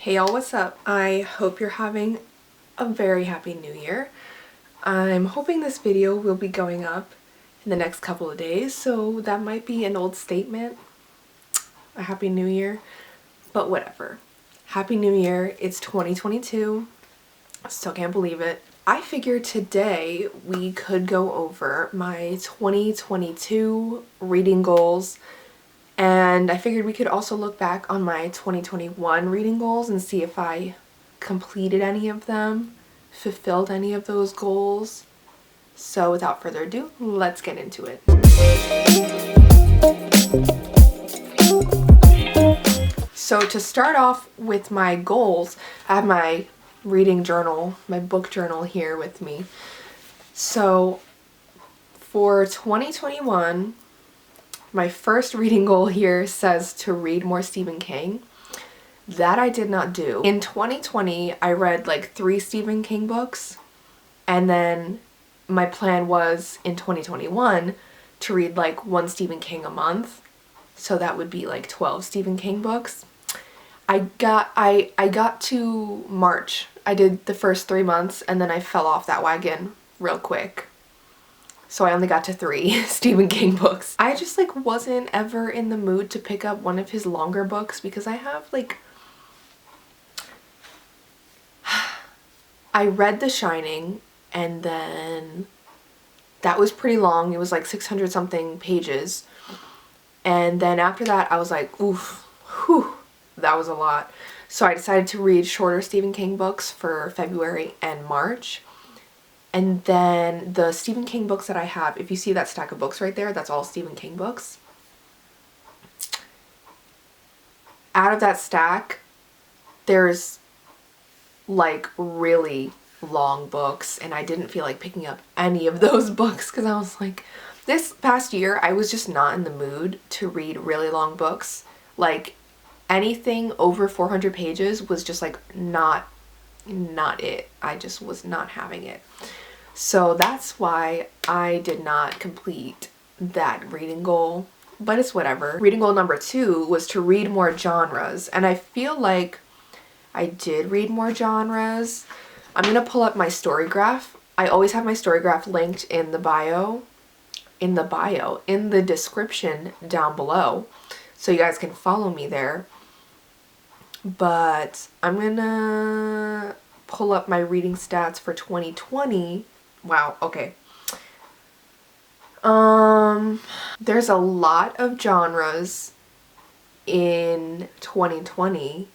Hey y'all, what's up? I hope you're having a very happy new year. I'm hoping this video will be going up in the next couple of days, so that might be an old statement, a happy new year, but whatever. Happy new year, it's 2022. Still can't believe it. I figured today we could go over my 2022 reading goals, and I figured we could also look back on my 2021 reading goals and see if I completed any of them, fulfilled any of those goals. So without further ado, let's get into it. So to start off with my goals, I have my reading journal, my book journal here with me. So for 2021, my first reading goal here says to read more Stephen King. That I did not do. In 2020, I read like 3 Stephen King books, and then my plan was in 2021 to read like 1 Stephen King a month. So that would be like 12 Stephen King books. I got to March. I did the first 3 months and then I fell off that wagon real quick. So I only got to 3 Stephen King books. I just like wasn't ever in the mood to pick up one of his longer books because I have like I read The Shining and then that was pretty long. It was like 600 something pages. And then after that I was like, oof, whew, that was a lot. So I decided to read shorter Stephen King books for February and March. And then the Stephen King books that I have, if you see that stack of books right there, that's all Stephen King books. Out of that stack, there's like really long books, and I didn't feel like picking up any of those books because I was like, this past year I was just not in the mood to read really long books. Like anything over 400 pages was just like not it. I just was not having it. So that's why I did not complete that reading goal, but it's whatever. Reading goal number 2 was to read more genres, and I feel like I did read more genres. I'm gonna pull up my story graph. I always have my story graph linked in the in the description down below, so you guys can follow me there. But I'm gonna pull up my reading stats for 2020. Wow, okay. There's a lot of genres in 2020.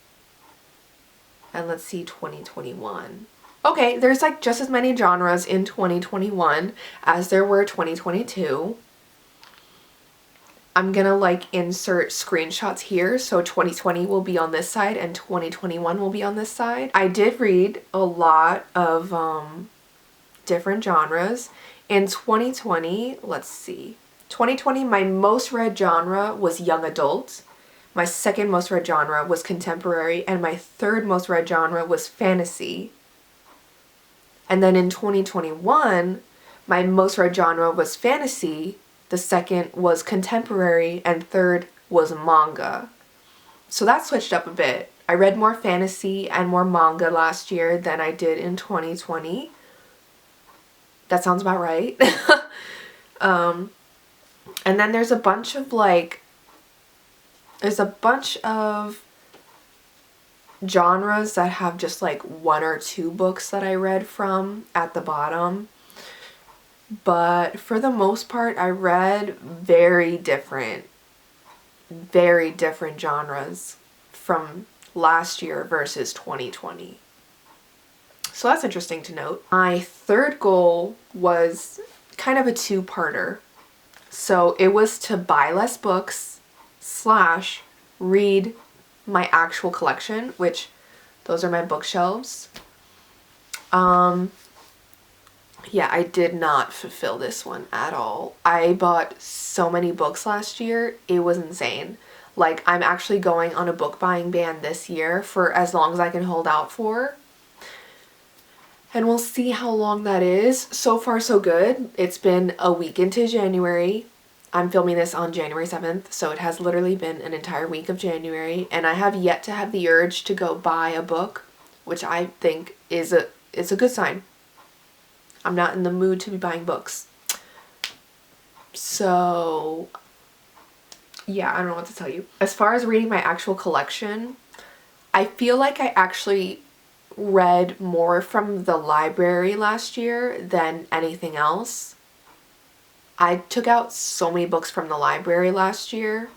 And let's see 2021. Okay, there's like just as many genres in 2021 as there were 2022. I'm gonna like insert screenshots here, so 2020 will be on this side and 2021 will be on this side. I did read a lot of different genres. In 2020, let's see. 2020, my most read genre was young adult. My second most read genre was contemporary, and my third most read genre was fantasy. And then in 2021, my most read genre was fantasy, the second was contemporary, and third was manga. So that switched up a bit. I read more fantasy and more manga last year than I did in 2020. That sounds about right. And then there's a bunch of genres that have just like 1 or 2 books that I read from at the bottom. But for the most part, I read very different genres from last year versus 2020. So that's interesting to note. My third goal was kind of a 2-parter. So it was to buy less books / read my actual collection, which those are my bookshelves. Yeah, I did not fulfill this one at all. I bought so many books last year, it was insane. Like, I'm actually going on a book buying ban this year for as long as I can hold out for. And we'll see how long that is. So far, so good. It's been a week into January. I'm filming this on January 7th, so it has literally been an entire week of January, and I have yet to have the urge to go buy a book, which I think is a good sign. I'm not in the mood to be buying books. So, yeah, I don't know what to tell you. As far as reading my actual collection, I feel like I actually read more from the library last year than anything else. I took out so many books from the library last year.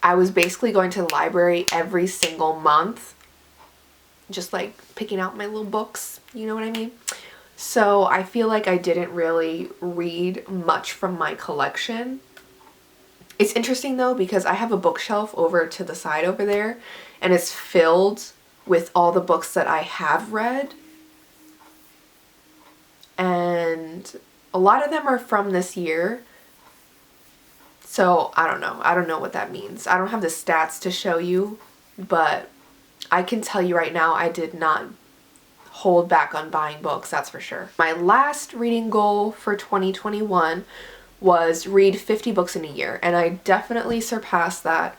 I was basically going to the library every single month, just like picking out my little books, you know what I mean? So I feel like I didn't really read much from my collection. It's interesting though, because I have a bookshelf over to the side over there, and it's filled with all the books that I have read. And a lot of them are from this year. So I don't know. I don't know what that means. I don't have the stats to show you, but I can tell you right now I did not hold back on buying books, that's for sure. My last reading goal for 2021 was read 50 books in a year, and I definitely surpassed that.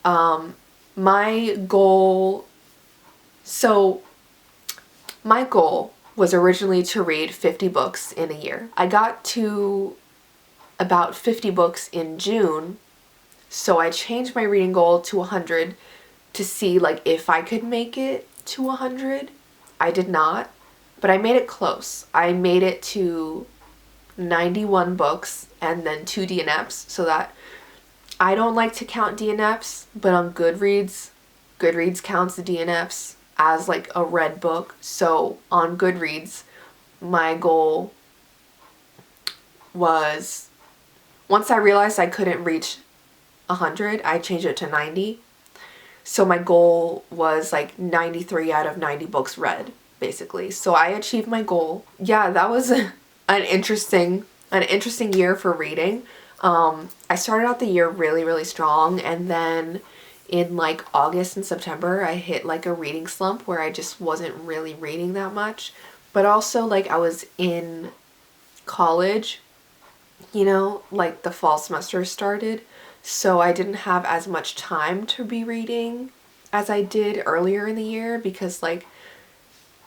My goal was originally to read 50 books in a year. I got to about 50 books in June, so I changed my reading goal to 100 to see like if I could make it to 100. I did not, but I made it close. I made it to 91 books and then 2 DNFs, so that I don't like to count DNFs, but on Goodreads counts the DNFs as like a read book. So on Goodreads, my goal was, once I realized I couldn't reach 100, I changed it to 90. So my goal was like 93 out of 90 books read, basically. So I achieved my goal. Yeah, that was an interesting year for reading. I started out the year really, really strong, and then in like August and September, I hit like a reading slump where I just wasn't really reading that much. But also like I was in college, you know, like the fall semester started. So I didn't have as much time to be reading as I did earlier in the year, because like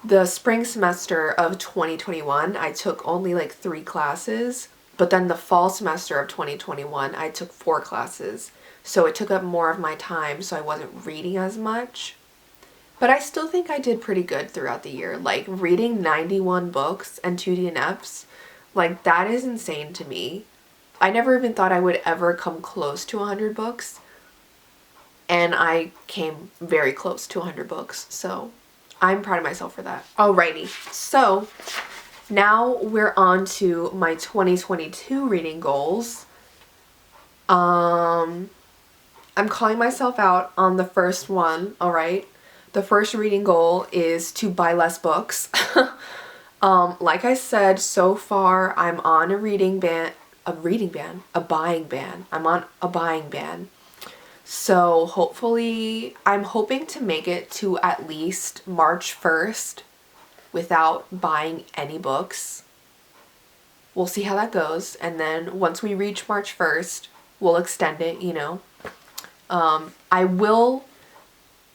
the spring semester of 2021, I took only like 3 classes, but then the fall semester of 2021, I took 4 classes. So it took up more of my time, so I wasn't reading as much. But I still think I did pretty good throughout the year. Like reading 91 books and 2 DNFs, like that is insane to me. I never even thought I would ever come close to 100 books, and I came very close to 100 books, so I'm proud of myself for that. Alrighty, so now we're on to my 2022 reading goals. I'm calling myself out on the first one, alright? The first reading goal is to buy less books. Like I said, so far I'm on a buying ban. I'm on a buying ban. So hopefully, I'm hoping to make it to at least March 1st without buying any books. We'll see how that goes. And then once we reach March 1st, we'll extend it, you know. I will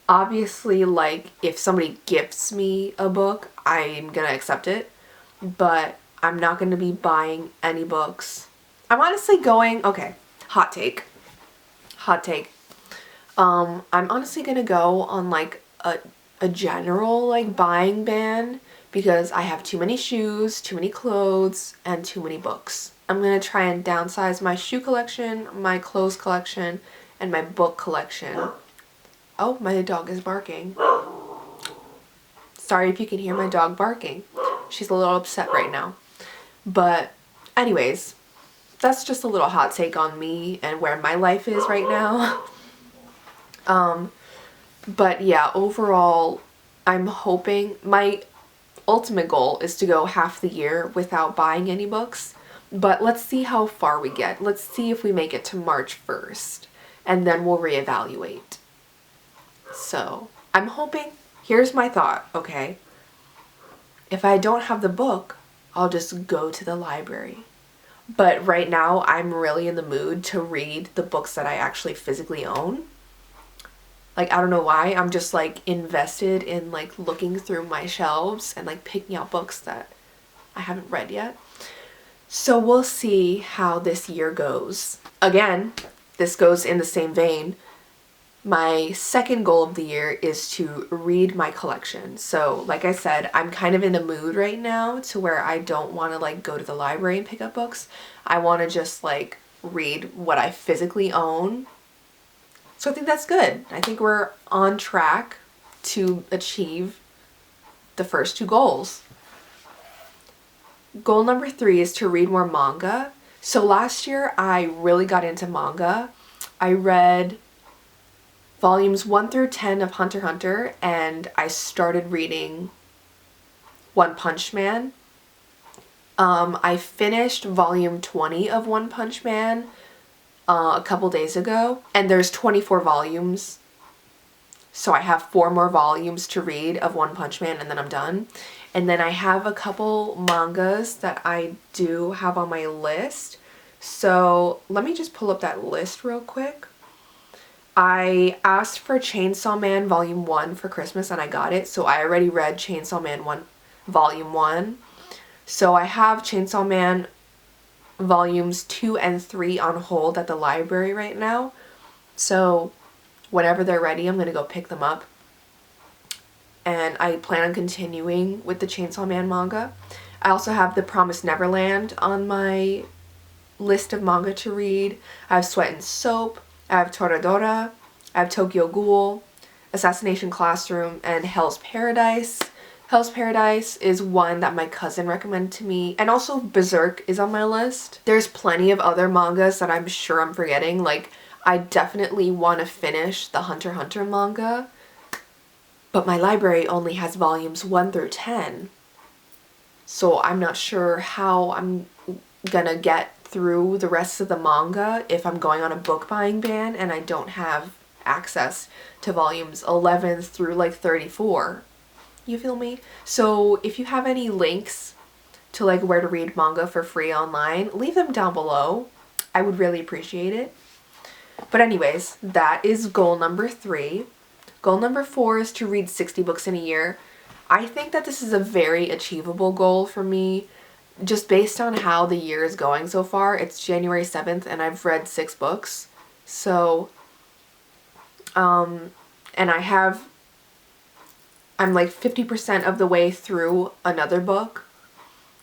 obviously, like, if somebody gifts me a book, I'm gonna accept it. But I'm not gonna be buying any books. I'm honestly going, okay, hot take. I'm honestly gonna go on like a general like buying ban, because I have too many shoes, too many clothes, and too many books. I'm gonna try and downsize my shoe collection, my clothes collection, and my book collection. Oh, my dog is barking. Sorry if you can hear my dog barking. She's a little upset right now. But anyways, that's just a little hot take on me and where my life is right now. But yeah, overall, I'm hoping, my ultimate goal is to go half the year without buying any books. But let's see how far we get. Let's see if we make it to March 1st, and then we'll reevaluate. So I'm hoping, here's my thought, okay? If I don't have the book, I'll just go to the library. But right now I'm really in the mood to read the books that I actually physically own. Like, I don't know why, I'm just like invested in like looking through my shelves and like picking out books that I haven't read yet. So we'll see how this year goes. Again, this goes in the same vein. My second goal of the year is to read my collection. So like I said, I'm kind of in a mood right now to where I don't want to like go to the library and pick up books. I want to just like read what I physically own. So I think that's good. I think we're on track to achieve the first two goals. Goal number 3 is to read more manga. So last year I really got into manga. I read volumes 1 through 10 of Hunter x Hunter, and I started reading One Punch Man. I finished volume 20 of One Punch Man a couple days ago, and there's 24 volumes. So I have 4 more volumes to read of One Punch Man and then I'm done. And then I have a couple mangas that I do have on my list. So let me just pull up that list real quick. I asked for Chainsaw Man Volume 1 for Christmas and I got it. So I already read Chainsaw Man 1 Volume 1. So I have Chainsaw Man Volumes 2 and 3 on hold at the library right now. So whenever they're ready, I'm going to go pick them up. And I plan on continuing with the Chainsaw Man manga. I also have The Promised Neverland on my list of manga to read. I have Sweat and Soap. I have Toradora. I have Tokyo Ghoul, Assassination Classroom, and Hell's Paradise. Hell's Paradise is one that my cousin recommended to me. And also Berserk is on my list. There's plenty of other mangas that I'm sure I'm forgetting. Like, I definitely want to finish the Hunter x Hunter manga. But my library only has volumes 1 through 10. So I'm not sure how I'm gonna get through the rest of the manga if I'm going on a book buying ban and I don't have access to volumes 11 through like 34. You feel me? So if you have any links to like where to read manga for free online, leave them down below. I would really appreciate it. But anyways, that is goal number 3. Goal number 4 is to read 60 books in a year. I think that this is a very achievable goal for me, just based on how the year is going so far. It's January 7th and I've read 6 books. So, and I'm like 50% of the way through another book.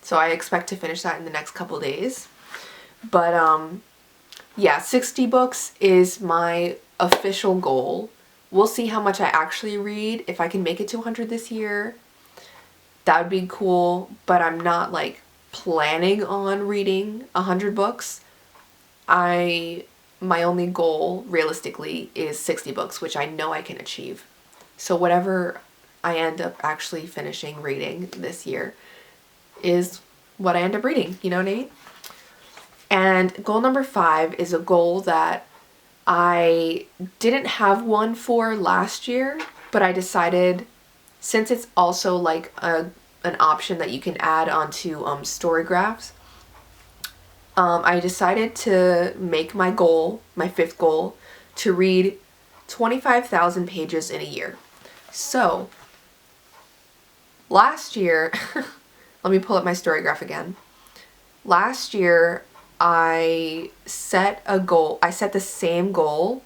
So I expect to finish that in the next couple days. But, yeah, 60 books is my official goal. We'll see how much I actually read. If I can make it to 100 this year, that would be cool. But I'm not like planning on reading 100 books. My only goal realistically is 60 books, which I know I can achieve. So whatever I end up actually finishing reading this year is what I end up reading. You know what I mean? And goal number 5 is a goal that I didn't have one for last year, but I decided, since it's also like an option that you can add onto Storygraphs, I decided to make my goal, my 5th goal, to read 25,000 pages in a year. So last year, let me pull up my Storygraph again. Last year, I set a goal. I set the same goal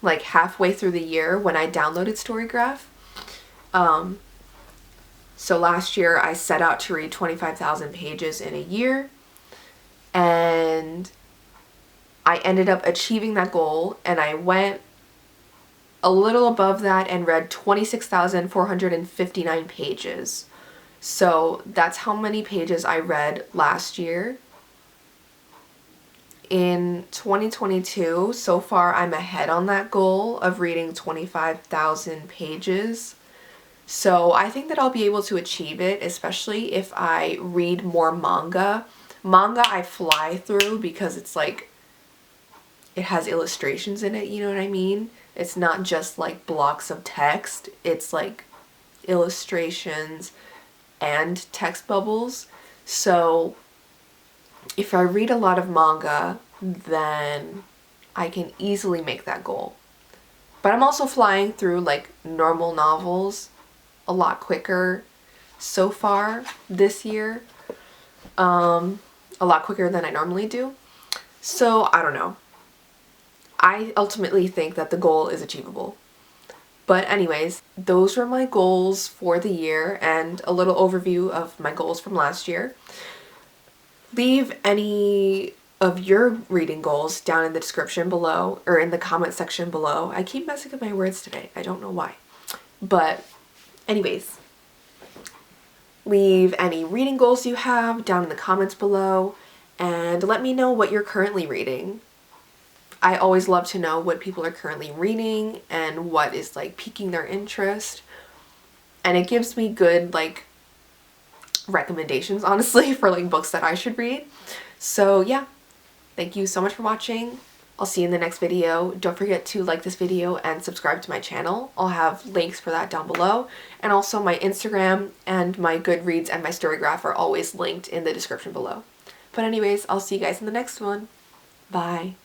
like halfway through the year when I downloaded Storygraph. So last year I set out to read 25,000 pages in a year, and I ended up achieving that goal, and I went a little above that and read 26,459 pages. So that's how many pages I read last year. In 2022, so far I'm ahead on that goal of reading 25,000 pages. So I think that I'll be able to achieve it, especially if I read more manga. Manga I fly through because it's like, it has illustrations in it, you know what I mean? It's not just like blocks of text, it's like illustrations and text bubbles. So if I read a lot of manga, then I can easily make that goal. But I'm also flying through like normal novels a lot quicker so far this year. A lot quicker than I normally do. So I don't know. I ultimately think that the goal is achievable. But anyways, those were my goals for the year and a little overview of my goals from last year. Leave any of your reading goals down in the description below or in the comment section below. I keep messing up my words today. I don't know why. But anyways, leave any reading goals you have down in the comments below and let me know what you're currently reading. I always love to know what people are currently reading and what is like piquing their interest. And it gives me good like recommendations, honestly, for like books that I should read. So yeah, thank you so much for watching. I'll see you in the next video. Don't forget to like this video and subscribe to my channel. I'll have links for that down below. And also my Instagram and my Goodreads and my Storygraph are always linked in the description below. But anyways, I'll see you guys in the next one. Bye.